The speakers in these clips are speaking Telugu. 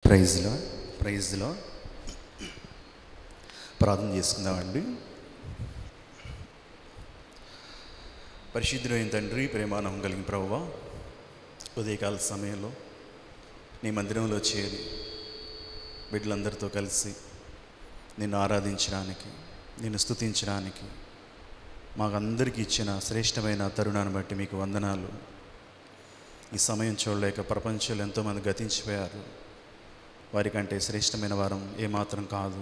ప్రైజ్లో ప్రార్థన చేసుకుందామండి. పరిశుద్ధుడైన తండ్రి, ప్రేమానహం కలిగిన ప్రభువా, ఉదయకాల సమయంలో నీ మందిరంలో చేరి బిడ్డలందరితో కలిసి నిన్ను ఆరాధించడానికి, నిన్ను స్తుతించడానికి మాకందరికీ ఇచ్చిన శ్రేష్టమైన తరుణాన్ని బట్టి మీకు వందనాలు. ఈ సమయం చూడలేక ప్రపంచంలో ఎంతోమంది గతించిపోయారు. వారికంటే శ్రేష్టమైన వారం ఏమాత్రం కాదు.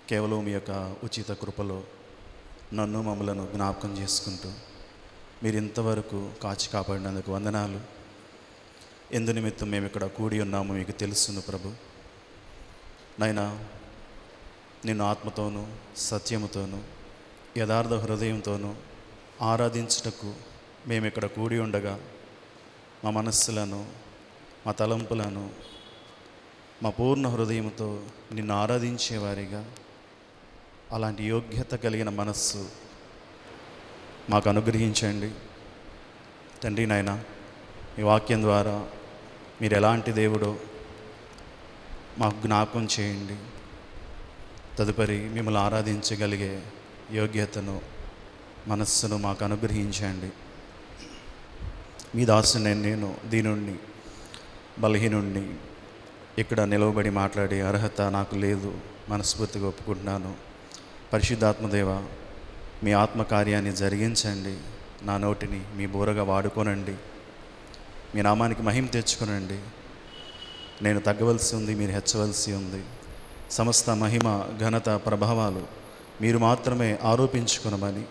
కేవలం మీ యొక్క ఉచిత కృపలో నన్ను మమ్మలను జ్ఞాపకం చేసుకుంటూ మీరు ఇంతవరకు కాచి కాపాడినందుకు వందనాలు. ఎందు నిమిత్తం మేము ఇక్కడ కూడి ఉన్నామో మీకు తెలుసును ప్రభు. నాయనా, నిన్ను ఆత్మతోనూ సత్యముతోనూ యథార్థ హృదయంతోనూ ఆరాధించుటకు మేము ఇక్కడ కూడి ఉండగా మా మనస్సులను, మా తలంపులను మా పూర్ణ హృదయంతో నిన్ను ఆరాధించేవారిగా, అలాంటి యోగ్యత కలిగిన మనస్సు మాకు అనుగ్రహించండి తండ్రి. నాయన, ఈ వాక్యం ద్వారా మీరు ఎలాంటి దేవుడో మాకు జ్ఞాపకం చేయండి. తదుపరి మిమ్మల్ని ఆరాధించగలిగే యోగ్యతను, మనస్సును మాకు అనుగ్రహించండి. మీ దాసుని నేను దీనుణ్ణి, బలహీనుణ్ణి, ఇక్కడ నిలవబడి మాట్లాడే అర్హత నాకు లేదు, మనస్ఫూర్తిగా ఒప్పుకుంటున్నాను. పరిశుద్ధాత్మదేవ, మీ ఆత్మకార్యాన్ని జరిగించండి. నా నోటిని మీ బోరగా వాడుకోనండి. మీ నామానికి మహిమ తెచ్చుకోనండి. నేను తగ్గవలసి ఉంది, మీరు హెచ్చవలసి ఉంది. సమస్త మహిమ, ఘనత, ప్రభావాలు మీరు మాత్రమే ఆరోపించుకునమని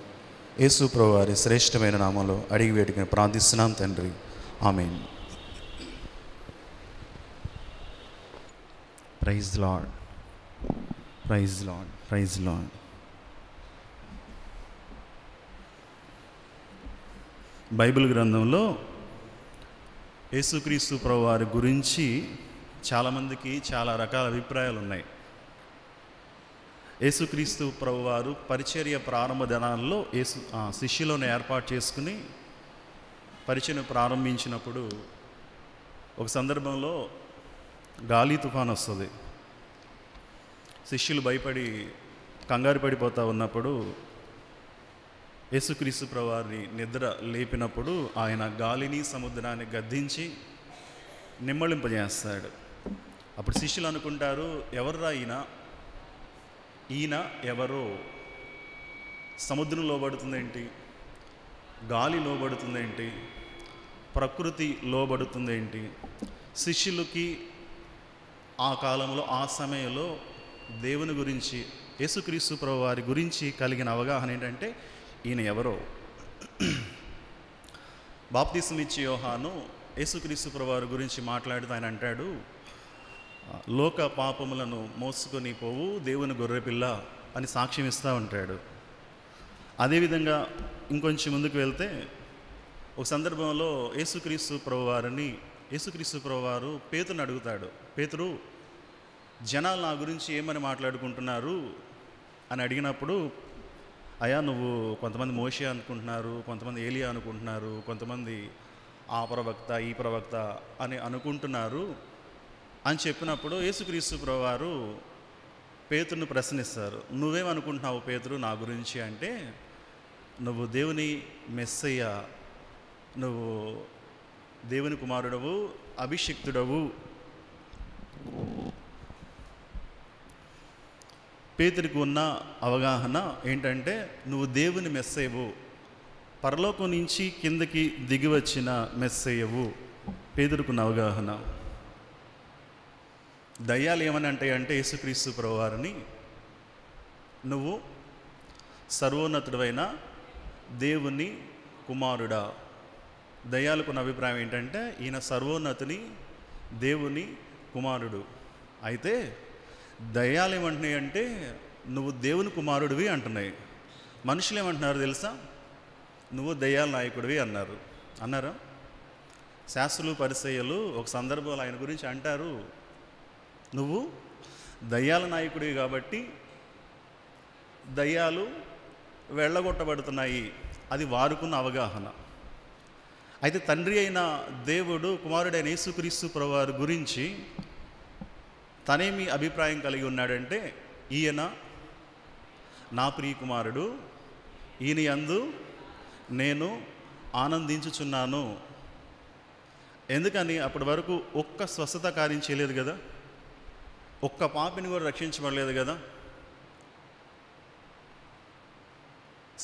యేసు ప్రభువు వారి శ్రేష్టమైన నామంలో అడిగి వేడుకొని ప్రార్థిస్తున్నాం తండ్రి. ఆమేన్. Praise Lord, praise Lord, praise Lord. Bible గ్రంథంలో యేసుక్రీస్తు ప్రభువు వారి గురించి చాలామందికి చాలా రకాల అభిప్రాయాలు ఉన్నాయి. యేసుక్రీస్తు ప్రభువారు పరిచర్య ప్రారంభ దినాల్లో శిష్యులను ఏర్పాటు చేసుకుని పరిచర్యను ప్రారంభించినప్పుడు ఒక సందర్భంలో గాలి తుఫాను వస్తుంది. శిష్యులు భయపడి కంగారు పడిపోతూ ఉన్నప్పుడు యేసుక్రీస్తు ప్రభువారిని నిద్ర లేపినప్పుడు ఆయన గాలిని, సముద్రాన్ని గద్దించి నిమ్మళింపజేస్తాడు. అప్పుడు శిష్యులు అనుకుంటారు, ఎవర్రా ఈయన ఎవరో? సముద్రం లోబడుతుందేంటి? గాలి లోబడుతుందేంటి? ప్రకృతి లోబడుతుందేంటి? శిష్యులకి ఆ కాలంలో, ఆ సమయంలో దేవుని గురించి, యేసుక్రీస్తు ప్రభు వారి గురించి కలిగిన అవగాహన ఏంటంటే ఈయన ఎవరో. బాప్తిసం ఇచ్చే యోహాను యేసుక్రీస్తు ప్రభు వారి గురించి మాట్లాడుతూ ఆయన అంటాడు, లోక పాపములను మోసుకొని పోవు దేవుని గొర్రెపిల్ల అని సాక్ష్యం ఇస్తూ ఉంటాడు. అదేవిధంగా ఇంకొంచెం ముందుకు వెళ్తే ఒక సందర్భంలో యేసుక్రీస్తు ప్రభు వారు పేతురుని అడుగుతాడు, పేతురు, జనాలు నా గురించి ఏమని మాట్లాడుకుంటున్నారు అని అడిగినప్పుడు, అయ్యా నువ్వు కొంతమంది మోషే అనుకుంటున్నారు, కొంతమంది ఏలియా అనుకుంటున్నారు, కొంతమంది ఆ ప్రవక్త, ఈ ప్రవక్త అని అనుకుంటున్నారు అని చెప్పినప్పుడు యేసుక్రీస్తు ప్రభు వారు పేతురుని ప్రశ్నిస్తారు, నువ్వేమనుకుంటున్నావు పేతురు నా గురించి అంటే, నువ్వు దేవుని మెస్సయ్య, నువ్వు దేవుని కుమారుడవు, అభిషిక్తుడవు. పేతురికి ఉన్న అవగాహన ఏంటంటే, నువ్వు దేవుని మెస్సయ్యవు, పరలోకం నుంచి కిందకి దిగి వచ్చిన మెస్సయ్యవు. పేతురుకున్న అవగాహన. దయ్యాలు ఏమని అంటాయంటే యేసుక్రీస్తు ప్రభువారిని, నువ్వు సర్వోన్నతుడైన దేవుని కుమారుడా. దయ్యాలకున్న అభిప్రాయం ఏంటంటే ఈయన సర్వోన్నతుని, దేవుని కుమారుడు. అయితే దయ్యాలు ఏమంటున్నాయి అంటే నువ్వు దేవుని కుమారుడివి అంటున్నాయి. మనుషులు ఏమంటున్నారు తెలుసా? నువ్వు దయ్యాల నాయకుడివి అన్నారా? శాస్త్రులు, పరిసయ్యులు ఒక సందర్భంలో ఆయన గురించి అంటారు, నువ్వు దయ్యాల నాయకుడివి కాబట్టి దయ్యాలు వెళ్ళగొట్టబడుతున్నాయి. అది వారుకున్న అవగాహన. అయితే తండ్రి అయిన దేవుడు కుమారుడైన యేసుక్రీస్తు ప్రభువారి గురించి తనేమి అభిప్రాయం కలిగి ఉన్నాడంటే, ఈయన నా ప్రియకుమారుడు, ఈయన యందు నేను ఆనందించుచున్నాను. ఎందుకని? అప్పటి వరకు ఒక్క స్వస్థత కార్యం చేయలేదు కదా, ఒక్క పాపిని కూడా రక్షించబడలేదు కదా,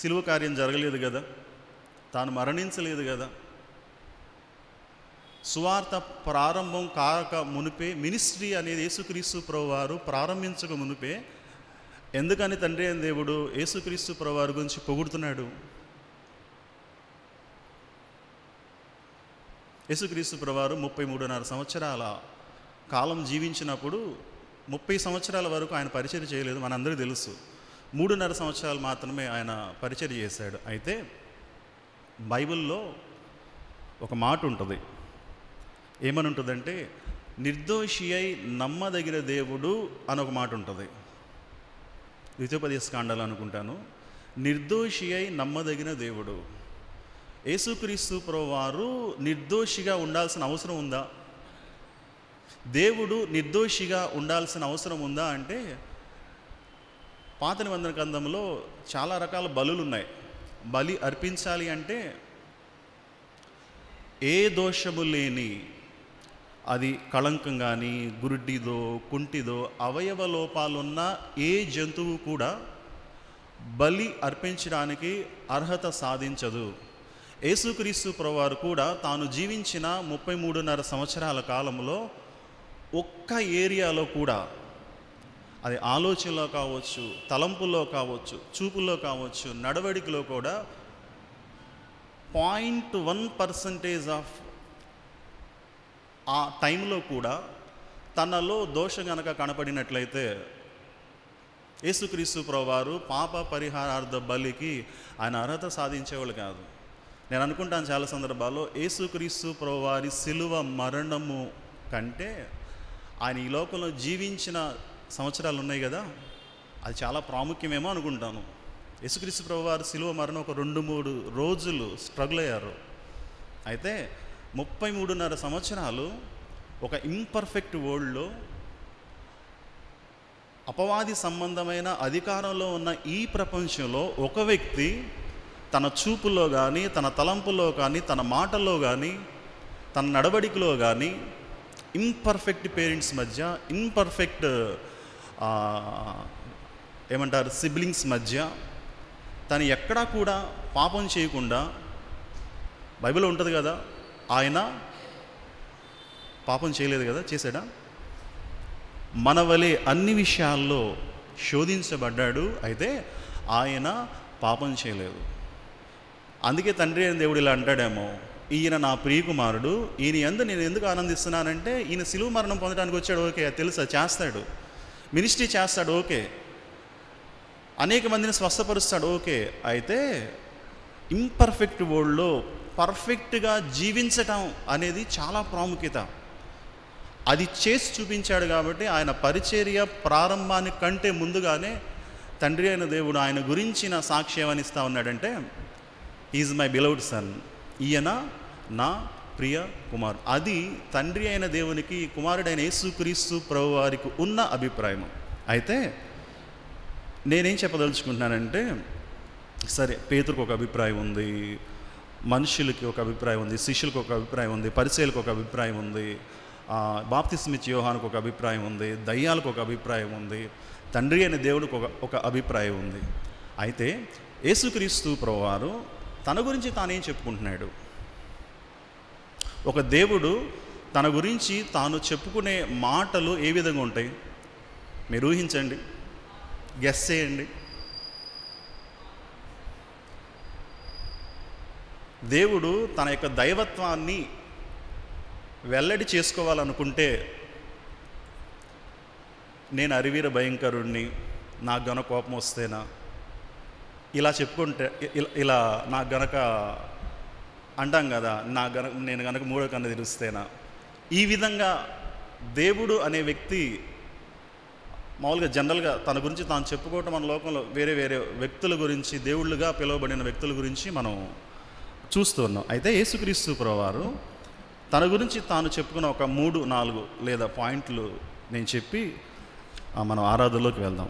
సిలువ కార్యం జరగలేదు కదా, తాను మరణించలేదు కదా. సువార్త ప్రారంభం కాక మునిపే, మినిస్ట్రీ అనేది యేసుక్రీస్తు ప్రభువారు ప్రారంభించక మునిపే ఎందుకని తండ్రి అయిన దేవుడు యేసుక్రీస్తు ప్రభువారి గురించి పొగుడుతున్నాడు? యేసుక్రీస్తు ప్రభువారు 33.5 సంవత్సరాల కాలం జీవించినప్పుడు 30 సంవత్సరాల వరకు ఆయన పరిచర్య చేయలేదు, మనందరికీ తెలుసు. 3.5 సంవత్సరాలు మాత్రమే ఆయన పరిచర్య చేశాడు. అయితే బైబిల్లో ఒక మాట ఉంటుంది, ఏమని ఉంటుందంటే, నిర్దోషి అయి నమ్మదగిన దేవుడు అని ఒక మాట ఉంటుంది. ద్వితీయోపదేశకాండాలు అనుకుంటాను. నిర్దోషి అయి నమ్మదగిన దేవుడు. యేసుక్రీస్తు ప్రభువారు నిర్దోషిగా ఉండాల్సిన అవసరం ఉందా? దేవుడు నిర్దోషిగా ఉండాల్సిన అవసరం ఉందా అంటే, పాత నిబంధన గ్రంథంలో చాలా రకాల బలులు ఉన్నాయి. బలి అర్పించాలి అంటే ఏ దోషము లేని, అది కళంకం కానీ, గురుడిదో, కుంటిదో, అవయవ లోపాలున్న ఏ జంతువు కూడా బలి అర్పించడానికి అర్హత సాధించదు. యేసుక్రీస్తు ప్రభువారు కూడా తాను జీవించిన 33.5 సంవత్సరాల కాలంలో ఒక్క ఏరియాలో కూడా, అది ఆలోచనలో కావచ్చు, తలంపుల్లో కావచ్చు, చూపుల్లో కావచ్చు, నడవడికలో కూడా 0.1% ఆఫ్ ఆ టైంలో కూడా తనలో దోషం గనక కనపడినట్లయితే యేసుక్రీస్తు ప్రభువారు పాప పరిహారార్థ బలికి ఆయన అర్హత సాధించేవాళ్ళు కాదు. నేను అనుకుంటాను చాలా సందర్భాల్లో, యేసుక్రీస్తు ప్రభువారి సిలువ మరణము కంటే ఆయన ఈ లోకంలో జీవించిన సంవత్సరాలు ఉన్నాయి కదా, అది చాలా ప్రాముఖ్యమేమో అనుకుంటాను. యేసుక్రీస్తు ప్రభువారు సిలువ మరణం ఒక 2-3 రోజులు స్ట్రగుల్ అయ్యారు. అయితే 33.5 సంవత్సరాలు ఒక ఇంపర్ఫెక్ట్ వరల్డ్లో, అపవాది సంబంధమైన అధికారంలో ఉన్న ఈ ప్రపంచంలో ఒక వ్యక్తి తన చూపులో కానీ, తన తలంపులో కానీ, తన మాటల్లో కానీ, తన నడవడికలో కానీ, ఇంపర్ఫెక్ట్ పేరెంట్స్ మధ్య, ఇంపర్ఫెక్ట్ ఏమంటారు సిబ్లింగ్స్ మధ్య తను ఎక్కడా కూడా పాపం చేయకుండా, బైబిల్లో ఉంటుంది కదా, ఆయన పాపం చేయలేదు కదా, చేశాడా? మన వలె అన్ని విషయాల్లో శోధించబడ్డాడు, అయితే ఆయన పాపం చేయలేదు. అందుకే తండ్రి అయిన దేవుడు ఇలా అంటాడేమో, ఈయన నా ప్రియకుమారుడు, ఈయన యందు నేను ఎందుకు ఆనందిస్తున్నానంటే, ఈయన సిలువ మరణం పొందడానికి వచ్చాడు, ఓకే, తెలుసా, చేస్తాడు, మినిస్ట్రీ చేస్తాడు, ఓకే, అనేక మందిని స్వస్థపరుస్తాడు, ఓకే, అయితే ఇంపర్ఫెక్ట్ వరల్డ్లో పర్ఫెక్ట్గా జీవించటం అనేది చాలా ప్రాముఖ్యత. అది చేసి చూపించాడు కాబట్టి ఆయన పరిచర్య ప్రారంభానికి కంటే ముందుగానే తండ్రి అయిన దేవుడు ఆయన గురించిన సాక్ష్యం అని ఇస్తా ఉన్నాడంటే, ఈజ్ మై బిలౌడ్ సన్, ఈయన నా ప్రియ కుమారుడు. అది తండ్రి అయిన దేవునికి కుమారుడైన యేసుక్రీస్తు ప్రభువారికి ఉన్న అభిప్రాయం. అయితే నేనేం చెప్పదలుచుకుంటున్నానంటే, సరే, పేతురుకు ఒక అభిప్రాయం ఉంది, మనుషులకి ఒక అభిప్రాయం ఉంది, శిష్యులకు ఒక అభిప్రాయం ఉంది, పరిచయులకు ఒక అభిప్రాయం ఉంది, బాప్తిస్మిచ్చి యోహానుకు ఒక అభిప్రాయం ఉంది, దయ్యాలకు ఒక అభిప్రాయం ఉంది, తండ్రి అయిన దేవుడికి ఒక అభిప్రాయం ఉంది. అయితే యేసుక్రీస్తు ప్రభువారు తన గురించి తానేం చెప్పుకుంటున్నాడు? ఒక దేవుడు తన గురించి తాను చెప్పుకునే మాటలు ఏ విధంగా ఉంటాయి? మీరు ఊహించండి, గెస్ చేయండి. దేవుడు తన యొక్క దైవత్వాన్ని వెల్లడి చేసుకోవాలనుకుంటే, నేను అరివీర భయంకరుణ్ణి, నాకు గన కోపం వస్తేనా, ఇలా చెప్పుకుంటే, ఇలా నాకు గనక అంటాం కదా, నేను గనక మూడో కన్ను తెరుస్తేనా, ఈ విధంగా దేవుడు అనే వ్యక్తి మామూలుగా జనరల్గా తన గురించి తాను చెప్పుకోవటం మన లోకంలో వేరే వేరే వ్యక్తుల గురించి, దేవుళ్ళుగా పిలువబడిన వ్యక్తుల గురించి మనం చూస్తున్నాం. అయితే యేసుక్రీస్తు ప్రభువారు తన గురించి తాను చెప్పుకున్న ఒక 3-4 లేదా పాయింట్లు నేను చెప్పి మనం ఆరాధనలోకి వెళ్దాం.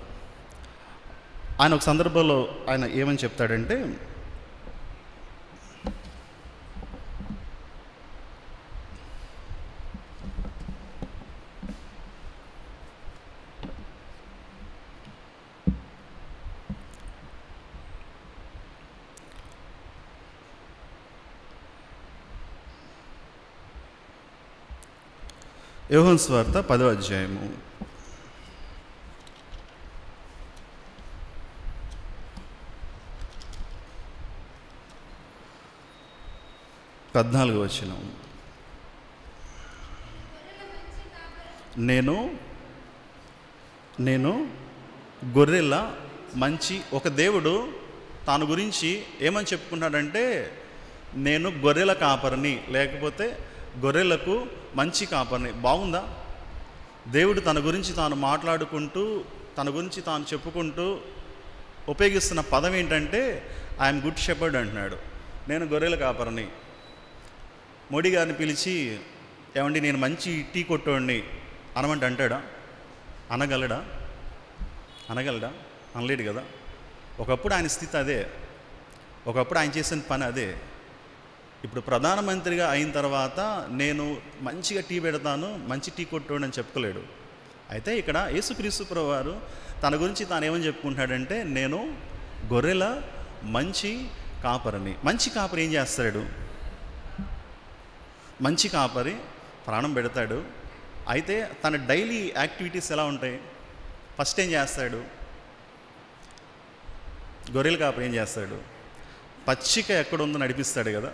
ఆయన ఒక సందర్భంలో ఆయన ఏమని చెప్తాడంటే, యోహాను సువార్త 10వ అధ్యాయము 14వ వచనం. నేను గొర్రెల మంచి. ఒక దేవుడు తాను గురించి ఏమని చెప్పుకున్నాడంటే, నేను గొర్రెల కాపరిని, లేకపోతే గొర్రెలకు మంచి కాపరిని. బాగుందా? దేవుడు తన గురించి తాను మాట్లాడుకుంటూ, తన గురించి తాను చెప్పుకుంటూ ఉపయోగిస్తున్న పదం ఏంటంటే, ఐఎమ్ గుడ్ షెపర్డ్ అంటున్నాడు. నేను గొర్రెల కాపరిని. మోడీ గారిని పిలిచి, ఏమండి నేను మంచి టీ కొట్టోడిని అనమంటే అంటాడా? అనగలడా? అనలేడు కదా. ఒకప్పుడు ఆయన స్థితి అదే, ఒకప్పుడు ఆయన చేసిన పని అదే. ఇప్పుడు ప్రధానమంత్రిగా అయిన తర్వాత నేను మంచిగా టీ పెడతాను, మంచి టీ కొట్టోడు అని చెప్పుకోలేడు. అయితే ఇక్కడ యేసుక్రీస్తు ప్రభువారు తన గురించి తాను ఏమని చెప్పుకుంటాడంటే, నేను గొర్రెల మంచి కాపరిని. మంచి కాపరి ఏం చేస్తాడు? మంచి కాపరి ప్రాణం పెడతాడు. అయితే తన డైలీ యాక్టివిటీస్ ఎలా ఉంటాయి? ఫస్ట్ ఏం చేస్తాడు? గొర్రెల కాపరి ఏం చేస్తాడు? పచ్చిక ఎక్కడుందో నడిపిస్తాడు కదా.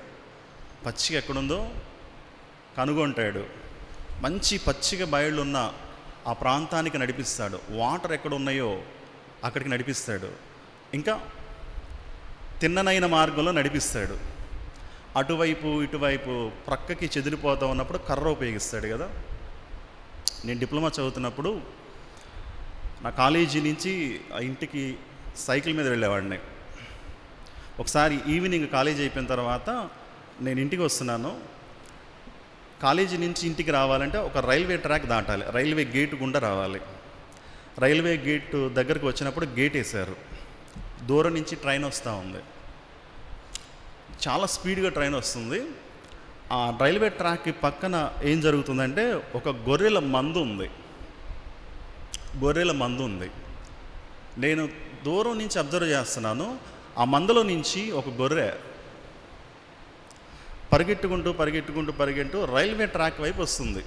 పచ్చిక ఎక్కడుందో కనుగొంటాడు. మంచి పచ్చిక బయళ్ళు ఉన్న ఆ ప్రాంతానికి నడిపిస్తాడు. వాటర్ ఎక్కడ ఉన్నాయో అక్కడికి నడిపిస్తాడు. ఇంకా తిన్ననైన మార్గంలో నడిపిస్తాడు. అటువైపు ఇటువైపు ప్రక్కకి చెదిరిపోతూ ఉన్నప్పుడు కర్ర ఉపయోగిస్తాడు కదా. నేను డిప్లొమా చదువుతున్నప్పుడు నా కాలేజీ నుంచి ఆ ఇంటికి సైకిల్ మీద వెళ్ళేవాడిని. ఒకసారి ఈవినింగ్ కాలేజీ అయిపోయిన తర్వాత నేను ఇంటికి వస్తున్నాను. కాలేజీ నుంచి ఇంటికి రావాలంటే ఒక రైల్వే ట్రాక్ దాటాలి, రైల్వే గేటు గుండా రావాలి. రైల్వే గేటు దగ్గరకు వచ్చినప్పుడు గేట్ వేశారు. దూరం నుంచి ట్రైన్ వస్తూ ఉంది. చాలా స్పీడ్గా ట్రైన్ వస్తుంది. ఆ రైల్వే ట్రాక్కి పక్కన ఏం జరుగుతుందంటే, ఒక గొర్రెల మందు ఉంది. నేను దూరం నుంచి అబ్జర్వ్ చేస్తున్నాను. ఆ మందలో నుంచి ఒక గొర్రె పరిగెట్టుకుంటూ రైల్వే ట్రాక్ వైపు వస్తుంది.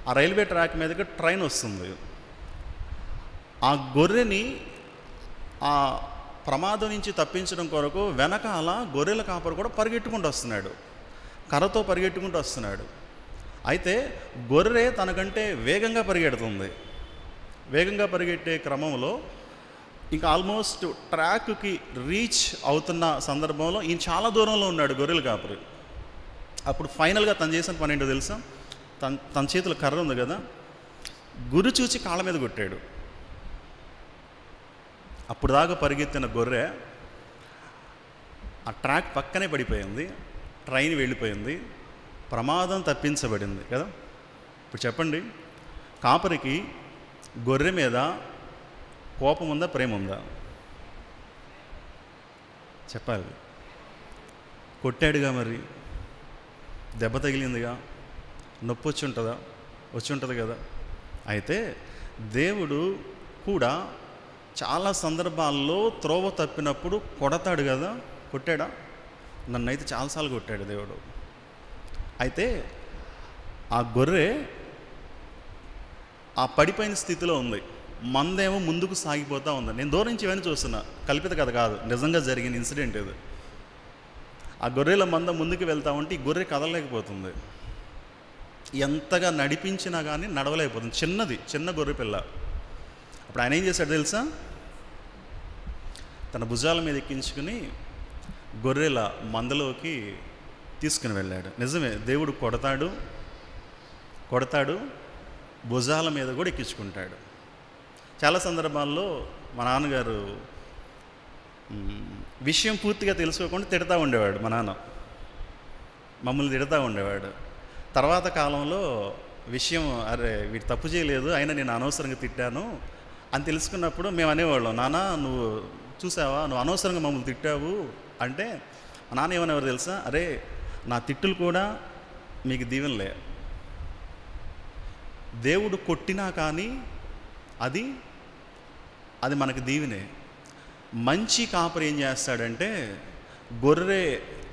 ఆ రైల్వే ట్రాక్ మీదకి ట్రైన్ వస్తుంది. ఆ గొర్రెని ఆ ప్రమాదం నుంచి తప్పించడం కొరకు వెనకాల గొర్రెల కాపరు కూడా పరిగెట్టుకుంటూ వస్తున్నాడు, కర్రతో పరిగెట్టుకుంటూ వస్తున్నాడు. అయితే గొర్రె తనకంటే వేగంగా పరిగెడుతుంది. వేగంగా పరిగెట్టే క్రమంలో ఇంకా ఆల్మోస్ట్ ట్రాక్కి రీచ్ అవుతున్న సందర్భంలో ఈయన చాలా దూరంలో ఉన్నాడు గొర్రెల కాపరి. అప్పుడు ఫైనల్గా తను చేసిన పని ఏంటో తెలుసా? తన చేతిలో కర్ర ఉంది కదా, గురి చూచి కాళ్ళ మీద కొట్టాడు. అప్పుడు దాకా పరిగెత్తిన గొర్రె ఆ ట్రాక్ పక్కనే పడిపోయింది. ట్రైన్ వెళ్ళిపోయింది. ప్రమాదం తప్పించబడింది కదా. ఇప్పుడు చెప్పండి, కాపరికి గొర్రె మీద కోపం ఉందా, ప్రేమ ఉందా? చెప్పాలి. కొట్టాడుగా, మరి దెబ్బ తగిలిందిగా, నొప్పి వచ్చి ఉంటుంది కదా. అయితే దేవుడు కూడా చాలా సందర్భాల్లో త్రోవ తప్పినప్పుడు కొడతాడు కదా. కొట్టాడా? నన్నైతే చాలాసార్లు కొట్టాడు దేవుడు. అయితే ఆ గొర్రె ఆ పడిపోయిన స్థితిలో ఉంది. మందేమో ముందుకు సాగిపోతూ ఉంది. నేను దూరం నుంచి ఇవన్నీ చూస్తున్నా, కల్పిత కథ కాదు, నిజంగా జరిగిన ఇన్సిడెంట్ ఇది. ఆ గొర్రెల మంద ముందుకు వెళ్తూ ఉంటే ఈ గొర్రె కదలలేకపోతుంది. ఎంతగా నడిపించినా కానీ నడవలేకపోతుంది. చిన్న గొర్రె పిల్ల. అప్పుడు ఆయన ఏం చేశాడు తెలుసా? తన భుజాల మీద ఎక్కించుకుని గొర్రెల మందలోకి తీసుకుని వెళ్ళాడు. నిజమే, దేవుడు కొడతాడు, భుజాల మీద కూడా ఎక్కించుకుంటాడు. చాలా సందర్భాల్లో మా నాన్నగారు విషయం పూర్తిగా తెలుసుకోకుండా తిడతా ఉండేవాడు. మా నాన్న మమ్మల్ని తిడతా ఉండేవాడు. తర్వాత కాలంలో విషయం, అరే వీడు తప్పు చేయలేదు అయినా నేను అనవసరంగా తిట్టాను అని తెలుసుకున్నప్పుడు మేము అనేవాళ్ళం, నాన్న నువ్వు చూసావా, నువ్వు అనవసరంగా మమ్మల్ని తిట్టావు అంటే మా నాన్న ఏమనేవారు తెలుసా, అరే నా తిట్టులు కూడా మీకు దీవెనలే. దేవుడు కొట్టినా కానీ అది అది మనకు దీవెనే. మంచి కాపరి ఏం చేస్తాడంటే గొర్రె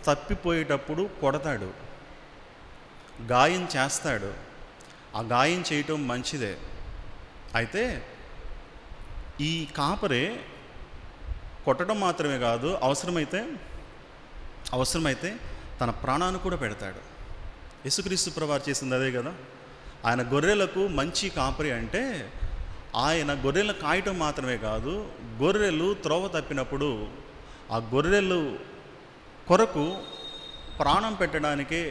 తప్పిపోయేటప్పుడు కొడతాడు, గాయం చేస్తాడు. ఆ గాయం చేయటం మంచిదే. అయితే ఈ కాపరే కొట్టడం మాత్రమే కాదు, అవసరమైతే తన ప్రాణాన్ని కూడా పెడతాడు. యేసుక్రీస్తు ప్రభువారు చేసింది అదే కదా. ఆయన గొర్రెలకు మంచి కాపరి అంటే ఆయన గొర్రెలను కాయటం మాత్రమే కాదు, గొర్రెలు త్రోవ తప్పినప్పుడు ఆ గొర్రెలు కొరకు ప్రాణం పెట్టడానికే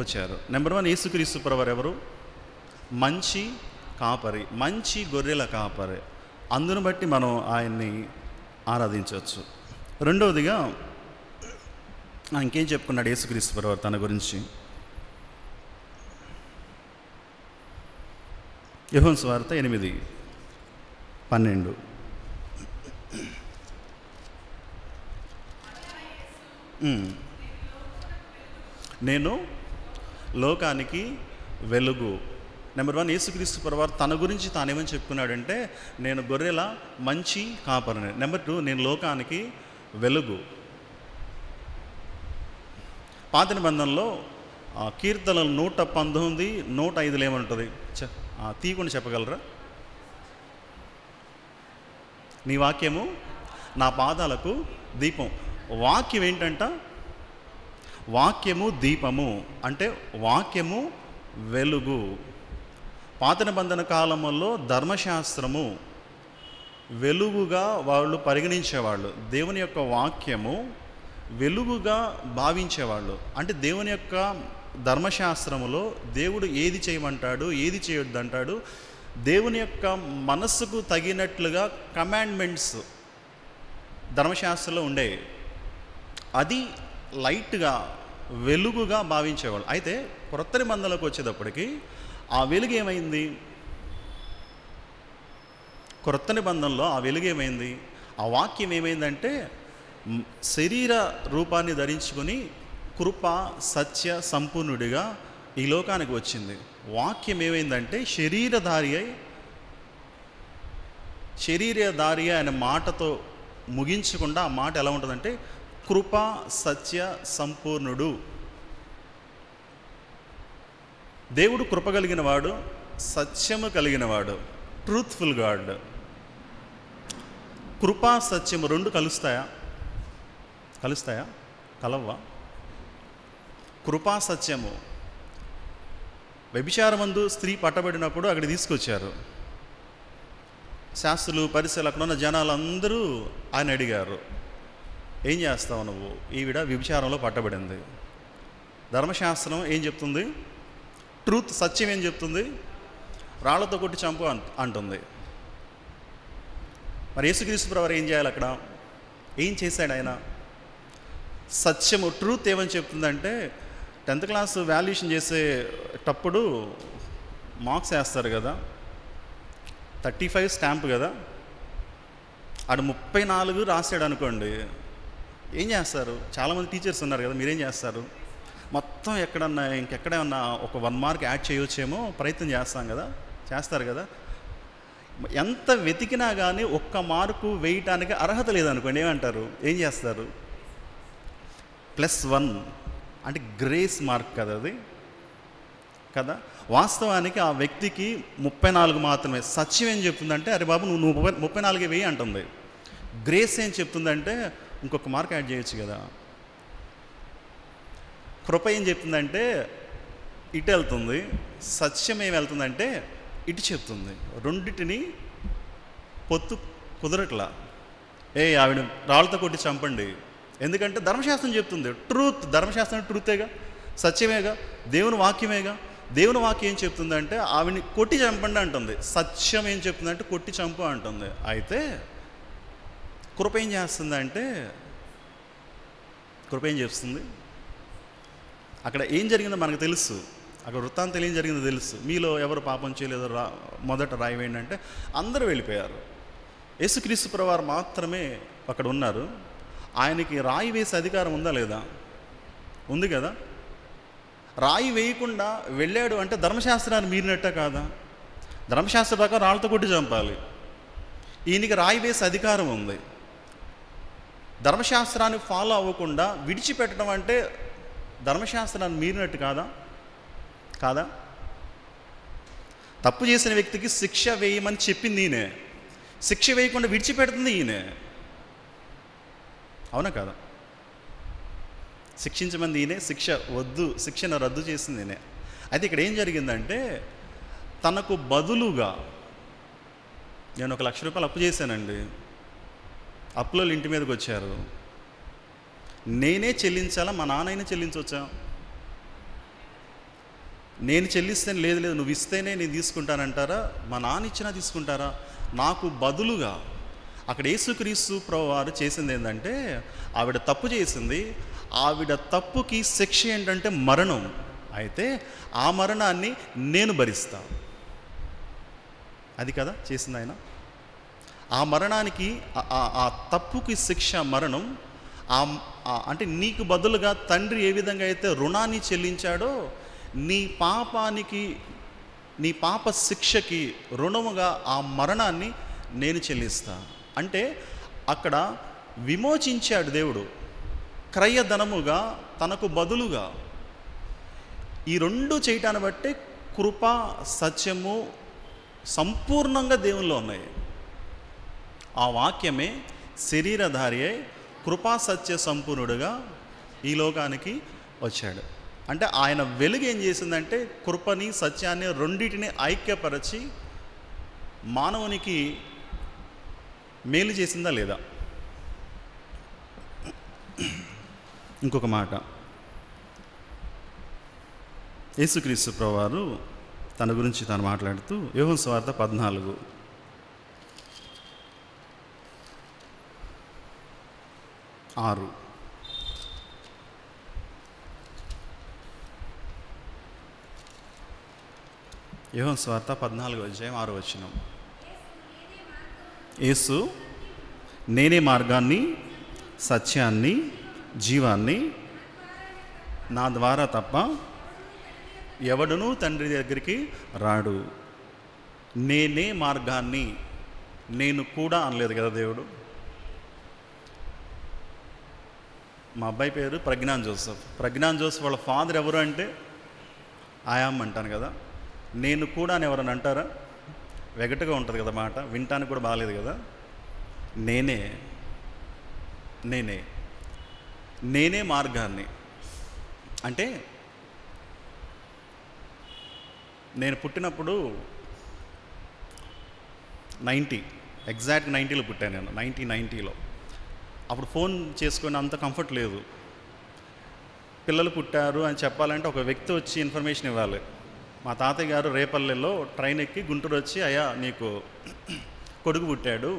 వచ్చారు. నెంబర్ 1 యేసుక్రీస్తు ప్రభువారు ఎవరు? మంచి కాపరి, మంచి గొర్రెల కాపరి. అందును బట్టి మనం ఆయన్ని ఆరాధించవచ్చు. రెండవదిగా ఇంకేం చెప్పుకున్నాడు యేసుక్రీస్తు ప్రభువారు తన గురించి? యోహాను సువార్త 8:12. నేను లోకానికి వెలుగు. నెంబర్ 1 యేసుక్రీస్తు ప్రభువారు తన గురించి తానేమని చెప్పుకున్నాడంటే నేను గొర్రెల మంచి కాపరిని. నెంబర్ 2 నేను లోకానికి వెలుగు. పాత నిబంధనలో కీర్తనలు 119, 105 ఏమంటుంది? తీయకుండా చెప్పగలరా? నీ వాక్యము నా పాదాలకు దీపం. వాక్యం ఏంటంట? వాక్యము దీపము అంటే వాక్యము వెలుగు. పాత నిబంధన కాలంలో ధర్మశాస్త్రము వెలుగుగా వాళ్ళు పరిగణించేవాళ్ళు. దేవుని యొక్క వాక్యము వెలుగుగా భావించేవాళ్ళు. అంటే దేవుని యొక్క ధర్మశాస్త్రములో దేవుడు ఏది చేయమంటాడు, ఏది చేయొద్దంటాడు, దేవుని యొక్క మనస్సుకు తగినట్లుగా కమాండ్మెంట్స్ ధర్మశాస్త్రంలో ఉండేవి. అది లైట్గా వెలుగుగా భావించేవాళ్ళు. అయితే క్రొత్త నిబంధనలోకి వచ్చేటప్పటికి ఆ వెలుగు ఏమైంది? క్రొత్త నిబంధనలో ఆ వెలుగు ఏమైంది? ఆ వాక్యం ఏమైందంటే శరీర రూపాన్ని ధరించుకొని కృప సత్య సంపూర్ణుడిగా ఈ లోకానికి వచ్చింది. వాక్యం ఏమైందంటే శరీరధారి ఆయన మాటతో ముగించకుండా ఆ మాట ఎలా ఉంటుందంటే కృప సత్య సంపూర్ణుడు. దేవుడు కృప కలిగిన వాడు, సత్యము కలిగిన వాడు, ట్రూత్ఫుల్ గాడ్. కృపా సత్యము రెండు కలుస్తాయా? కలవ్వా? కృపా సత్యము. వ్యభిచారమందు స్త్రీ పట్టబడినప్పుడు అక్కడ తీసుకొచ్చారు. శాస్త్రులు పరిశీలకులు అక్కడ ఉన్న జనాలందరూ ఆయన అడిగారు, ఏం చేస్తావు నువ్వు? ఈవిడ వ్యభిచారంలో పట్టబడింది. ధర్మశాస్త్రం ఏం చెప్తుంది? ట్రూత్, సత్యం ఏం చెప్తుంది? రాళ్లతో కొట్టి చంపు అంటుంది. మరి యేసుక్రీస్తు ప్రభువారు ఏం చేయాలి? అక్కడ ఏం చేశాడు ఆయన? సత్యము, ట్రూత్ ఏమని చెప్తుందంటే 10th క్లాస్ వాల్యుయేషన్ చేసేటప్పుడు మార్క్స్ వేస్తారు కదా, 35 స్టాంప్ కదా, ఆడు 34 రాశాడు అనుకోండి, ఏం చేస్తారు? చాలామంది టీచర్స్ ఉన్నారు కదా, మీరేం చేస్తారు? మొత్తం ఇంకెక్కడేమన్నా ఒక 1 మార్క్ యాడ్ చేయవచ్చేమో ప్రయత్నం చేస్తారు కదా. ఎంత వెతికినా కానీ 1 మార్కు వేయటానికి అర్హత లేదనుకోండి, ఏమంటారు? ఏం చేస్తారు? +1 అంటే గ్రేస్ మార్క్ కదా అది కదా. వాస్తవానికి ఆ వ్యక్తికి 34 మాత్రమే. సత్యం ఏం చెప్తుందంటే అరే బాబు నువ్వు 34 వేయి అంటుంది. గ్రేస్ ఏం చెప్తుందంటే ఇంకొక మార్క్ యాడ్ చేయొచ్చు కదా. కృప ఏం చెప్తుందంటే ఇటు వెళ్తుంది, సత్యం ఏం వెళ్తుందంటే ఇటు చెప్తుంది. రెండింటిని పొత్తు కుదరట్లా. ఆవిడ రాళ్ళతో కొట్టి చంపండి, ఎందుకంటే ధర్మశాస్త్రం చెప్తుంది ట్రూత్. ధర్మశాస్త్రం ట్రూతేగా, సత్యమేగా, దేవుని వాక్యమేగా. దేవుని వాక్యం ఏం చెప్తుందంటే ఆవిడని కొట్టి చంపండి అంటుంది. సత్యం ఏం చెప్తుందంటే కొట్టి చంపు అంటుంది. అయితే కృప ఏం చేస్తుందంటే, కృప ఏం చేస్తుంది? అక్కడ ఏం జరిగిందో మనకు తెలుసు. అక్కడ వృత్తాంతం ఏం జరిగిందో తెలుసు. మీలో ఎవరు పాపం చేయలేదో మొదట రాయి వేయండి అంటే అందరూ వెళ్ళిపోయారు. యేసుక్రీస్తు ప్రభువారు మాత్రమే అక్కడ ఉన్నారు. ఆయనకి రాయి వేసే అధికారం ఉందా లేదా? ఉంది కదా. రాయి వేయకుండా వెళ్ళాడు అంటే ధర్మశాస్త్రాన్ని మీరినట్ట కాదా? ధర్మశాస్త్ర ప్రకారం రాళ్ళతో కొట్టి చంపాలి. ఈయనకి రాయి వేసే అధికారం ఉంది. ధర్మశాస్త్రాన్ని ఫాలో అవ్వకుండా విడిచిపెట్టడం అంటే ధర్మశాస్త్రాన్ని మీరినట్టు కాదా? కాదా? తప్పు చేసిన వ్యక్తికి శిక్ష వేయమని చెప్పింది ఈయనే, శిక్ష వేయకుండా విడిచిపెడుతుంది ఈయనే. అవునా కాదా? శిక్షించమంది ఈయనే, శిక్షను రద్దు చేసింది ఈయనే. అయితే ఇక్కడ ఏం జరిగిందంటే, తనకు బదులుగా నేను 1 లక్ష రూపాయలు అప్పు చేశానండి. అప్పులో ఇంటి మీదకి వచ్చారు. నేనే చెల్లించాలా, మా నాన్నైనా చెల్లించవచ్చా? నేను చెల్లిస్తేనే లేదు నువ్వు ఇస్తేనే నేను తీసుకుంటానంటారా? మా నాన్న ఇచ్చినా తీసుకుంటారా? నాకు బదులుగా అక్కడ యేసుక్రీస్తు ప్రభువారు చేసింది ఏంటంటే, ఆవిడ తప్పు చేసింది. ఆవిడ తప్పుకి శిక్ష ఏంటంటే మరణం. అయితే ఆ మరణాన్ని నేను భరిస్తా. అది కదా చేసింది ఆయన. ఆ మరణానికి ఆ తప్పుకి శిక్ష మరణం. అంటే నీకు బదులుగా తండ్రి ఏ విధంగా అయితే రుణాన్ని చెల్లించాడో, నీ పాప శిక్షకి రుణముగా ఆ మరణాన్ని నేను చెల్లిస్తా. అంటే అక్కడ విమోచించాడు దేవుడు క్రయధనముగా, తనకు బదులుగా. ఈ రెండు చేయటాన్ని బట్టి కృప సత్యము సంపూర్ణంగా దేవుల్లో ఉన్నాయి. ఆ వాక్యమే శరీరధారి అయి కృపా సత్య సంపూర్ణుడుగా ఈ లోకానికి వచ్చాడు. అంటే ఆయన వెలుగు ఏం చేసిందంటే, కృపని సత్యాన్ని రెండింటిని ఐక్యపరచి మానవునికి మేలు చేసిందా లేదా? ఇంకొక మాట, యేసుక్రీస్తు ప్రభువారు తన గురించి తాను మాట్లాడుతూ యోహాను సువార్త 14 6 యోహాను సువార్త 14:6 యేసు నేనే మార్గాన్ని సత్యాన్ని జీవాన్ని, నా ద్వారా తప్ప ఎవడునూ తండ్రి దగ్గరికి రాడు. నేనే మార్గాన్ని, నేను కూడా అనలేదు కదా దేవుడు. మా అబ్బాయి పేరు ప్రజ్ఞాన్ జోసెఫ్. ప్రజ్ఞాన్ జోసెఫ్ వాళ్ళ ఫాదర్ ఎవరు అంటే ఆయామ్ అంటాను కదా. నేను కూడా అని ఎవరని అంటారా? వెగటుగా ఉంటుంది కదా మాట, వినటానికి కూడా బాగాలేదు కదా. నేనే మార్గాన్ని అంటే, నేను పుట్టినప్పుడు 90లో పుట్టాను నేను. 1990లో. అప్పుడు ఫోన్ చేసుకుని అంత కంఫర్ట్ లేదు. పిల్లలు పుట్టారు అని చెప్పాలంటే ఒక వ్యక్తి వచ్చి ఇన్ఫర్మేషన్ ఇవ్వాలి. మా తాతయ్య గారు రేపల్లెలో ట్రైన్ ఎక్కి గుంటూరు వచ్చి, అయ్యా నీకు కొడుకు పుట్టాడు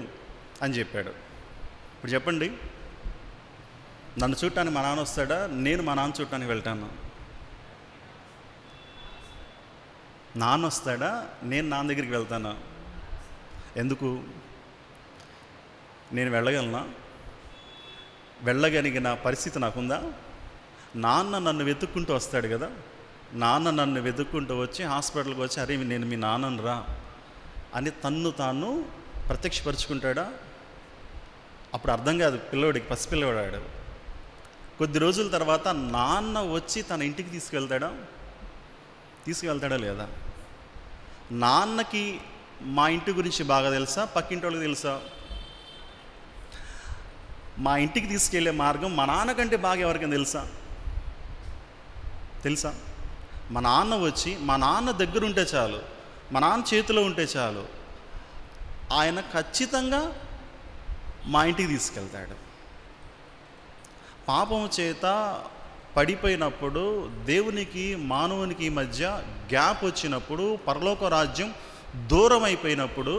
అని చెప్పాడు. ఇప్పుడు చెప్పండి, నన్ను చూడటానికి మా నాన్న వస్తాడా? నేను మా నాన్న చూడటానికి వెళ్తాను. నాన్న వస్తాడా? నేను నాన్న దగ్గరికి వెళ్తానా? ఎందుకు? నేను వెళ్ళగలనా? వెళ్ళగలిగిన పరిస్థితి నాకుందా? నాన్న నన్ను వెతుక్కుంటూ వస్తాడు కదా. నాన్న నన్ను వెతుక్కుంటూ వచ్చి హాస్పిటల్కి వచ్చి, అరే నేను మీ నాన్నను రా అని తన్ను తాను ప్రత్యక్షపరుచుకుంటాడా? అప్పుడు అర్థం కాదు పిల్లవాడికి, పసిపిల్లవాడాడు. కొద్ది రోజుల తర్వాత నాన్న వచ్చి తన ఇంటికి తీసుకువెళ్తాడా లేదా? నాన్నకి మా ఇంటి గురించి బాగా తెలుసా, పక్కింటి వాళ్ళకి తెలుసా? మా ఇంటికి తీసుకెళ్లే మార్గం మా నాన్నకంటే బాగా ఎవరికైనా తెలుసా? మా నాన్న వచ్చి మా నాన్న దగ్గర ఉంటే చాలు, మా నాన్న చేతిలో ఉంటే చాలు, ఆయన ఖచ్చితంగా మా ఇంటికి తీసుకెళ్తాడు. పాపము చేత పడిపోయినప్పుడు, దేవునికి మానవునికి మధ్య గ్యాప్ వచ్చినప్పుడు, పరలోక రాజ్యం దూరం అయిపోయినప్పుడు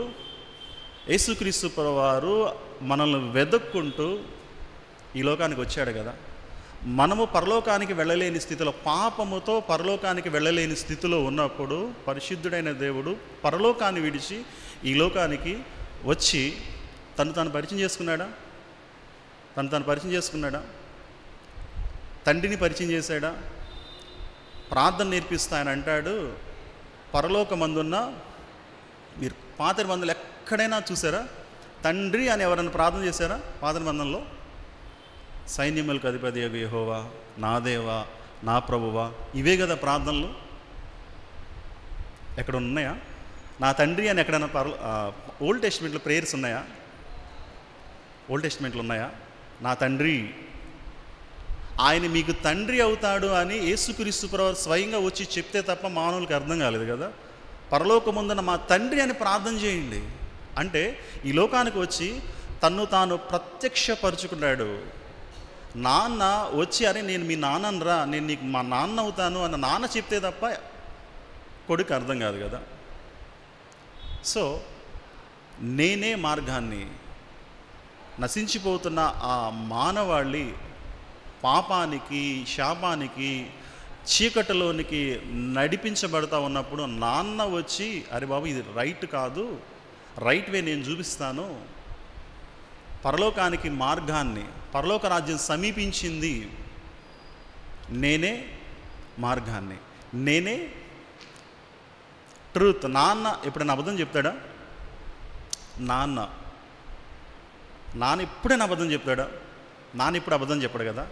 యేసుక్రీస్తు ప్రభువారు మనల్ని వెతుక్కుంటూ ఈ లోకానికి వచ్చాడు కదా. మనము పరలోకానికి వెళ్ళలేని స్థితిలో, పాపముతో పరలోకానికి వెళ్ళలేని స్థితిలో ఉన్నప్పుడు పరిశుద్ధుడైన దేవుడు పరలోకాన్ని విడిచి ఈ లోకానికి వచ్చి తను పరిచయం చేసుకున్నాడా? తను పరిచయం చేసుకున్నాడా? తండ్రిని పరిచయం చేశాడా? ప్రార్థన నేర్పిస్తా ఆయన అంటాడు, పరలోకమందున్న మీరు పాత నిబంధనలు ఎక్కడైనా చూసారా? తండ్రి అని ఎవరైనా ప్రార్థన చేశారా పాత నిబంధనలో? సైన్యములకు అధిపతి యెహోవా, నా దేవా, నా ప్రభువా, ఇవే కదా ప్రార్థనలు. ఎక్కడ ఉన్నాయా నా తండ్రి అని? ఎక్కడైనా ఓల్డ్ టెస్టిమెంట్లో ప్రేయర్స్ ఉన్నాయా? ఓల్డ్ టెస్టిమెంట్లో ఉన్నాయా? నా తండ్రి, ఆయన మీకు తండ్రి అవుతాడు అని యేసుక్రీస్తు ప్రభువు స్వయంగా వచ్చి చెప్తే తప్ప మానవులకు అర్థం కాలేదు కదా. పరలోకముందున మా తండ్రి అని ప్రార్థన చేయండి అంటే ఈ లోకానికి వచ్చి తన్ను తాను ప్రత్యక్షపరుచుకున్నాడు. నాన్న వచ్చి అరే నేను మీ నాన్నరా, నేను నీకు మా నాన్న అవుతాను అన్న నాన్న చెప్తే తప్ప కొడుకు అర్థం కాదు కదా. సో నేనే మార్గాన్ని, నశించిపోతున్న ఆ మానవాళి పాపానికి, శాపానికి, చీకటిలోనికి నడిపించబడతా ఉన్నప్పుడు నాన్న వచ్చి అరే బాబు ఇది రైట్ కాదు, రైట్ వే నేను చూపిస్తాను, పరలోకానికి మార్గాన్ని, పరలోక రాజ్యం సమీపించింది, నేనే మార్గాన్ని, నేనే ట్రూత్. నాన్న ఎప్పుడైనా అబద్ధం చెప్తాడా? నాన్న ఎప్పుడైనా అబద్ధం చెప్తాడా? నాన్న ఇప్పుడు అబద్ధం చెప్పడు కదా.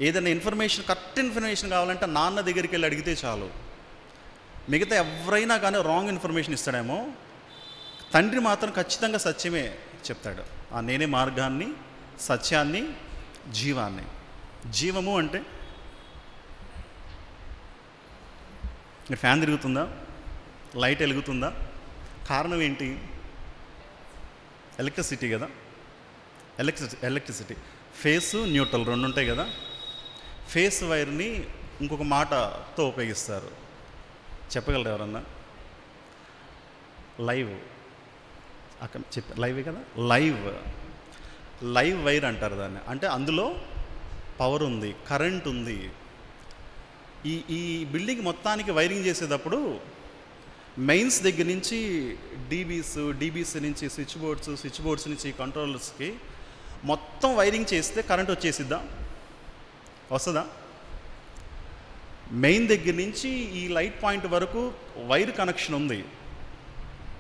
ఏదైనా ఇన్ఫర్మేషన్, కరెక్ట్ ఇన్ఫర్మేషన్ కావాలంటే నాన్న దగ్గరికి వెళ్ళి అడిగితే చాలు. మిగతా ఎవరైనా కానీ రాంగ్ ఇన్ఫర్మేషన్ ఇస్తాడేమో, తండ్రి మాత్రం ఖచ్చితంగా సత్యమే చెప్తాడు. నేనే మార్గాన్ని, సత్యాన్ని, జీవాన్ని. జీవము అంటే ఫ్యాన్ తిరుగుతుందా, లైట్ వెలుగుతుందా? కారణం ఏంటి? ఎలక్ట్రిసిటీ కదా. ఎలక్ట్రిసిటీ ఫేసు, న్యూట్రల్ రెండు ఉంటాయి కదా. ఫేస్ వైర్ని ఇంకొక మాటతో ఉపయోగిస్తారు, చెప్పగలరు ఎవరన్నా? లైవ్, అక్కడ లైవే కదా. లైవ్ వైర్ అంటారు దాన్ని. అంటే అందులో పవర్ ఉంది, కరెంట్ ఉంది. ఈ బిల్డింగ్ మొత్తానికి వైరింగ్ చేసేటప్పుడు మెయిన్స్ దగ్గర నుంచి డీబీస్ నుంచి స్విచ్ బోర్డ్స్ నుంచి కంట్రోలర్స్కి మొత్తం వైరింగ్ చేస్తే కరెంట్ వచ్చేసిద్దా? వస్తుందా? మెయిన్ దగ్గర నుంచి ఈ లైట్ పాయింట్ వరకు వైర్ కనెక్షన్ ఉంది.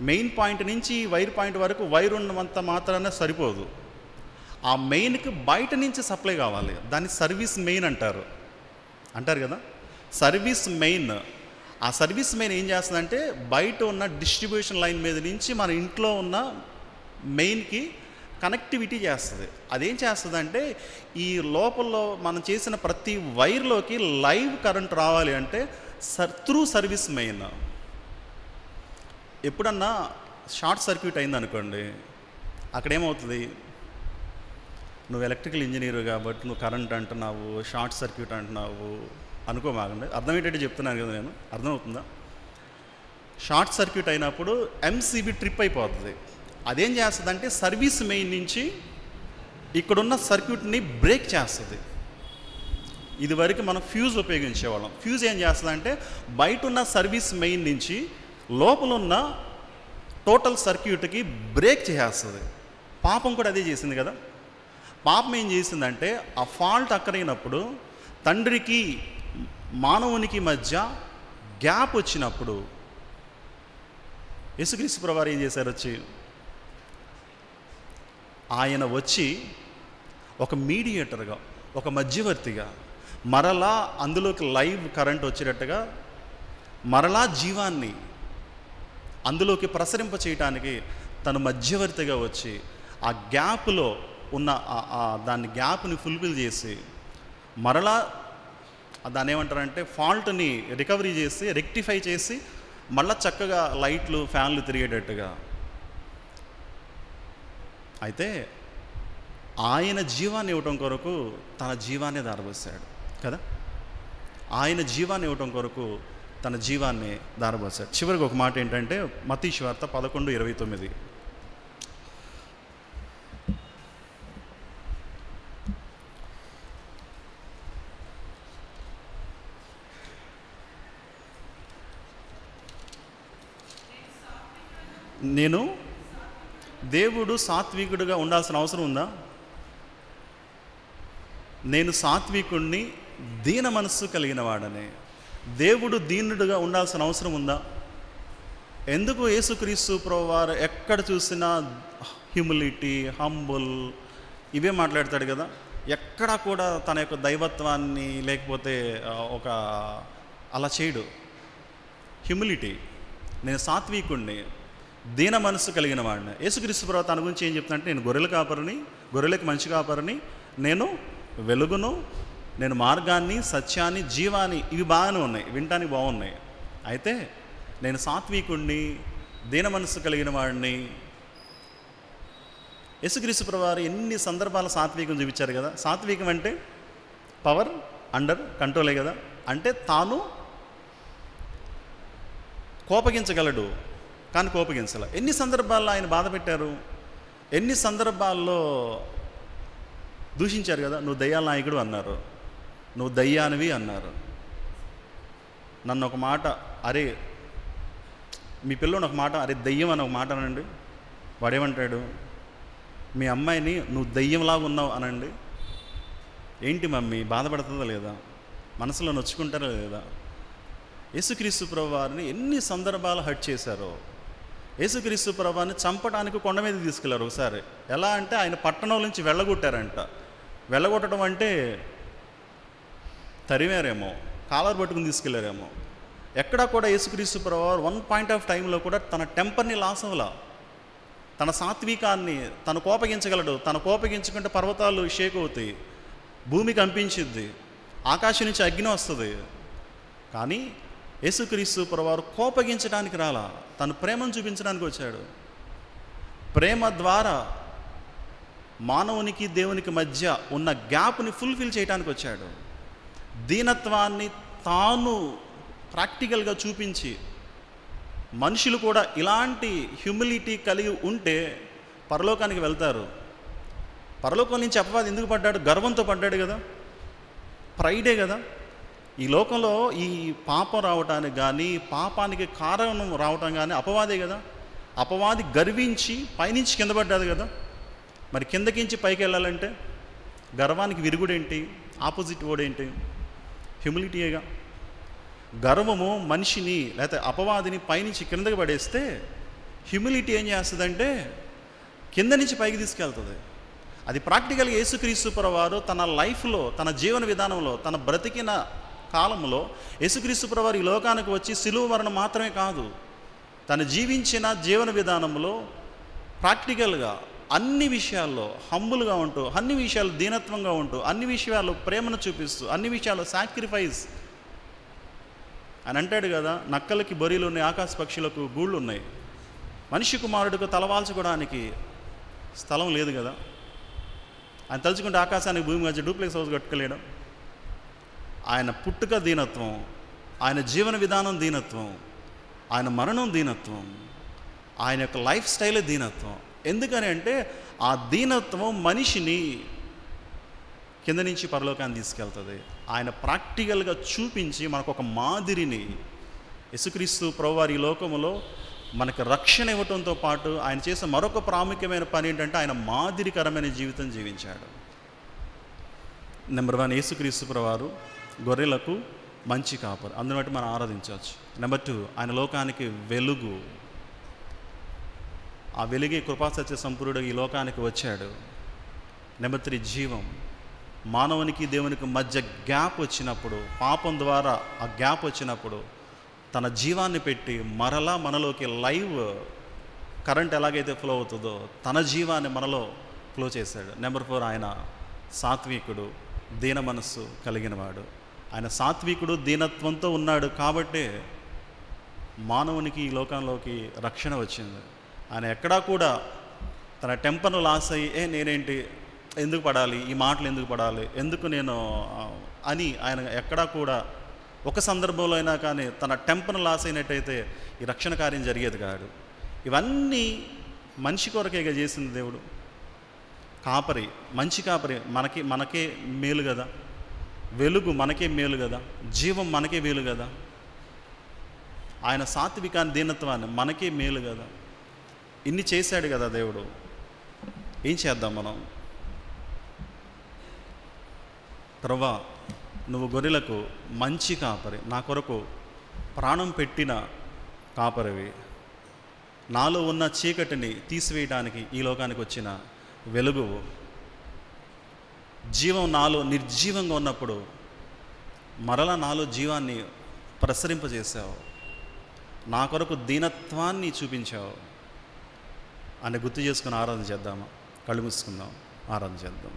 మెయిన్ పాయింట్ నుంచి వైర్ పాయింట్ వరకు వైర్ ఉన్నంత మాత్రాన సరిపోదు. ఆ మెయిన్కి బయట నుంచి సప్లై కావాలి. దాన్ని సర్వీస్ మెయిన్ అంటారు కదా. సర్వీస్ మెయిన్, ఆ సర్వీస్ మెయిన్ ఏం చేస్తుందంటే బయట ఉన్న డిస్ట్రిబ్యూషన్ లైన్ మీద నుంచి మన ఇంట్లో ఉన్న మెయిన్కి కనెక్టివిటీ చేస్తుంది. అదేం చేస్తుందంటే ఈ లోపల మనం చేసిన ప్రతి వైర్లోకి లైవ్ కరెంట్ రావాలి అంటే త్రూ సర్వీస్ మెయిన్. ఎప్పుడన్నా షార్ట్ సర్క్యూట్ అయిందనుకోండి, అక్కడేమవుతుంది? నువ్వు ఎలక్ట్రికల్ ఇంజనీర్ కాబట్టి నువ్వు కరెంట్ అంటున్నావు, షార్ట్ సర్క్యూట్ అంటున్నావు అనుకోమాగండి. అర్థమయ్యేటట్టు చెప్తున్నాను కదా నేను, అర్థమవుతుందా? షార్ట్ సర్క్యూట్ అయినప్పుడు ఎంసీబీ ట్రిప్ అయిపోతుంది. అదేం చేస్తుందంటే సర్వీస్ మెయిన్ నుంచి ఇక్కడున్న సర్క్యూట్ని బ్రేక్ చేస్తుంది. ఇదివరకు మనం ఫ్యూజ్ ఉపయోగించేవాళ్ళం. ఫ్యూజ్ ఏం చేస్తుందంటే బయట ఉన్న సర్వీస్ మెయిన్ నుంచి లోపల ఉన్న టోటల్ సర్క్యూట్కి బ్రేక్ చేసేస్తుంది. పాపం కూడా అదే చేసింది కదా. పాపం ఏం చేసిందంటే ఆ ఫాల్ట్ అక్కడైనప్పుడు తండ్రికి మానవునికి మధ్య గ్యాప్ వచ్చినప్పుడు యేసుక్రీస్తు ప్రభువారు ఏం చేశారు? ఆయన వచ్చి ఒక మీడియేటర్గా, ఒక మధ్యవర్తిగా మరలా అందులోకి లైవ్ కరెంట్ వచ్చేటట్టుగా మరలా జీవాన్ని అందులోకి ప్రసరింప చేయటానికి తను మధ్యవర్తిగా వచ్చి ఆ గ్యాప్లో ఉన్న దాన్ని గ్యాప్ని ఫుల్ఫిల్ చేసి మరలా దాన్ని ఏమంటారంటే ఫాల్ట్ని రికవరీ చేసి రెక్టిఫై చేసి మళ్ళీ చక్కగా లైట్లు, ఫ్యాన్లు తిరిగేటట్టుగా. అయితే ఆయన జీవాన్ని ఇవ్వటం కొరకు తన జీవాన్ని దారబోసాడు కదా. ఆయన జీవాన్ని ఇవ్వటం కొరకు తన జీవాన్ని దారబోసాడు. చివరికి ఒక మాట ఏంటంటే మత్తయి సువార్త 11:29. నేను దేవుడు సాత్వికుడిగా ఉండాల్సిన అవసరం ఉందా? నేను సాత్వికుణ్ణి, దీన మనస్సు కలిగిన వాడని. దేవుడు దీనుడుగా ఉండాల్సిన అవసరం ఉందా? ఎందుకు యేసుక్రీస్తు ప్రభువారు ఎక్కడ చూసినా హ్యూమిలిటీ, హంబుల్ ఇవే మాట్లాడతాడు కదా. ఎక్కడా కూడా తన యొక్క దైవత్వాన్ని లేకపోతే ఒక అలా చేయడు. హ్యూమిలిటీ, నేను సాత్వికుణ్ణి, దీన మనస్సు కలిగిన వాడిని. యేసుక్రీస్తు ప్రభు తన గురించి ఏం చెప్తానంటే, నేను గొర్రెల కాపరిని, గొర్రెలకి మంచి కాపరిని, నేను వెలుగును, నేను మార్గాన్ని, సత్యాన్ని, జీవాన్ని. ఇవి బాగానే ఉన్నాయి, వినటానికి బాగున్నాయి. అయితే నేను సాత్వికుణ్ణి, దీన మనస్సు కలిగిన వాడిని. యేసుక్రీస్తు ప్రభువారు ఎన్ని సందర్భాల సాత్వికం చూపించారు కదా. సాత్వికం అంటే పవర్ అండర్ కంట్రోలే కదా. అంటే తాను కోపగించగలడు కానీ కోపగించాల. ఎన్ని సందర్భాల్లో ఆయన బాధ పెట్టారు, ఎన్ని సందర్భాల్లో దూషించారు కదా. నువ్వు దయ్యాల నాయకుడు అన్నారు, నువ్వు దయ్యానివి అన్నారు. నన్ను ఒక మాట, అరే మీ పిల్లోని ఒక మాట, అరే దయ్యం అని ఒక మాట అనండి. వాడేమంటాడు? మీ అమ్మాయిని నువ్వు దయ్యంలాగా ఉన్నావు అనండి. ఏంటి మమ్మీ, బాధపడుతుందా లేదా, మనసులో నొచ్చుకుంటారా లేదా? యేసుక్రీస్తు ప్రభువారిని ఎన్ని సందర్భాలు హర్ట్ చేశారో. యేసుక్రీస్తు ప్రభువారిని చంపడానికి కొండ మీద తీసుకెళ్లారు ఒకసారి. ఎలా అంటే ఆయన పట్టణం నుంచి వెళ్ళగొట్టారంట. వెళ్ళగొట్టడం అంటే తరిమారేమో, కాలర్ పట్టుకుని తీసుకెళ్లారేమో. ఎక్కడా కూడా యేసుక్రీస్తు ప్రభువారు వన్ పాయింట్ ఆఫ్ టైంలో కూడా తన టెంపర్ని లాస్ అవ్వలా. తన సాత్వికాన్ని తను కోపగించగలడు. తను కోపగించుకుంటే పర్వతాలు షేక్ అవుతాయి, భూమి కంపించిద్ది, ఆకాశం నుంచి అగ్ని వస్తుంది. కానీ యేసుక్రీస్తు ప్రభువారు కోపగించడానికి రాలా, తను ప్రేమను చూపించడానికి వచ్చాడు. ప్రేమ ద్వారా మానవునికి దేవునికి మధ్య ఉన్న గ్యాప్ని ఫుల్ఫిల్ చేయడానికి వచ్చాడు. దీనత్వాన్ని తాను ప్రాక్టికల్గా చూపించి, మనుషులు కూడా ఇలాంటి హ్యూమిలిటీ కలిగి ఉంటే పరలోకానికి వెళ్తారు. పరలోకం నుంచి అపవాది ఎందుకు పడ్డాడు? గర్వంతో పడ్డాడు కదా, ప్రైడే కదా. ఈ లోకంలో ఈ పాపం రావటానికి కానీ, పాపానికి కారణం రావటం కానీ అపవాదే కదా. అపవాది గర్వించి పైనుంచి కింద పడ్డాది కదా. మరి కిందకించి పైకి వెళ్ళాలంటే గర్వానికి విరుగుడేంటి, ఆపోజిట్ వర్డ్ ఏంటి? హ్యూమిలిటీయేగా. గర్వము మనిషిని లేకపోతే అపవాదిని పైనుంచి కిందకి పడేస్తే, హ్యూమిలిటీ ఏం చేస్తుందంటే కింద నుంచి పైకి తీసుకెళ్తుంది. అది ప్రాక్టికల్గా యేసుక్రీస్తు ప్రభువారు తన లైఫ్లో, తన జీవన విధానంలో, తన బ్రతికిన కాలంలో యేసుక్రీస్తు ప్రభువారు ఈ లోకానికి వచ్చి సిలువ మరణం మాత్రమే కాదు, తను జీవించిన జీవన విధానంలో ప్రాక్టికల్గా అన్ని విషయాల్లో హంబుల్గా ఉంటూ, అన్ని విషయాలు దీనత్వంగా ఉంటూ, అన్ని విషయాల్లో ప్రేమను చూపిస్తూ, అన్ని విషయాల్లో సాక్రిఫైస్ అని అంటాడు కదా. నక్కలకి బొరీలు ఉన్నాయి, ఆకాశ పక్షులకు గూళ్ళు ఉన్నాయి, మనిషి కుమారుడికి తలవాల్చుకోవడానికి స్థలం లేదు కదా. ఆయన తలుచుకుంటే ఆకాశానికి భూమి మధ్య డూప్లెక్స్ హౌస్ కట్టుకోలేడు. ఆయన పుట్టుక దీనత్వం, ఆయన జీవన విధానం దీనత్వం, ఆయన మరణం దీనత్వం, ఆయన యొక్క లైఫ్ స్టైలే దీనత్వం. ఎందుకని అంటే ఆ దీనత్వం మనిషిని కింద నుంచి పరలోకాన్ని తీసుకెళ్తుంది. ఆయన ప్రాక్టికల్గా చూపించి మనకు ఒక మాదిరిని, యేసుక్రీస్తు ప్రభువారు ఈ లోకములో మనకు రక్షణ ఇవ్వటంతో పాటు ఆయన చేసే మరొక ప్రాముఖ్యమైన పని ఏంటంటే ఆయన మాదిరికరమైన జీవితం జీవించాడు. నెంబర్ 1 యేసుక్రీస్తు ప్రభువారు గొర్రెలకు మంచి కాపరి, అందుని బట్టి మనం ఆరాధించవచ్చు. నెంబర్ 2 ఆయన లోకానికి వెలుగు, ఆ వెలుగే కృపాసత్య సంపూర్ణుడు ఈ లోకానికి వచ్చాడు. నెంబర్ 3 జీవం, మానవునికి దేవునికి మధ్య గ్యాప్ వచ్చినప్పుడు, పాపం ద్వారా ఆ గ్యాప్ వచ్చినప్పుడు తన జీవాన్ని పెట్టి మరలా మనలోకి లైవ్ కరెంట్ ఎలాగైతే ఫ్లో అవుతుందో తన జీవాన్ని మనలో ఫ్లో చేశాడు. నెంబర్ 4 ఆయన సాత్వికుడు, దీన మనస్సు కలిగినవాడు. ఆయన సాత్వికుడు, దీనత్వంతో ఉన్నాడు కాబట్టే మానవునికి ఈ లోకంలోకి రక్షణ వచ్చింది. ఆయన ఎక్కడా కూడా తన టెంపర్ను లాస్ అయ్యి నేనేంటి, ఎందుకు పడాలి, ఈ మాటలు ఎందుకు పడాలి, ఎందుకు నేను అని ఆయన ఎక్కడా కూడా ఒక సందర్భంలో అయినా కానీ తన టెంపర్ను లాస్ అయినట్టయితే ఈ రక్షణ కార్యం జరిగేది కాదు. ఇవన్నీ మనిషి కొరకేగా చేసింది దేవుడు. కాపరి, మంచి కాపరి మనకే మేలు కదా, వెలుగు మనకే మేలు కదా, జీవం మనకే మేలు కదా, ఆయన సాత్వికాన్ని దీనత్వాన్ని మనకే మేలు కదా. ఇన్ని చేశాడు కదా దేవుడు, ఏం చేద్దాం మనం? ప్రభువా, నువ్వు గొర్రెలకు మంచి కాపరి, నా కొరకు ప్రాణం పెట్టిన కాపరివి, నాలో ఉన్న చీకటిని తీసివేయడానికి ఈ లోకానికి వచ్చిన వెలుగువు, జీవం నాలో నిర్జీవంగా ఉన్నప్పుడు మరలా నాలో జీవాన్ని ప్రసరింపజేశావు, నా కొరకు దీనత్వాన్ని చూపించావు అని గుర్తు చేసుకుని ఆరాధన చేద్దామా? కళ్ళు మూసుకుందాం, ఆరాధన చేద్దాం.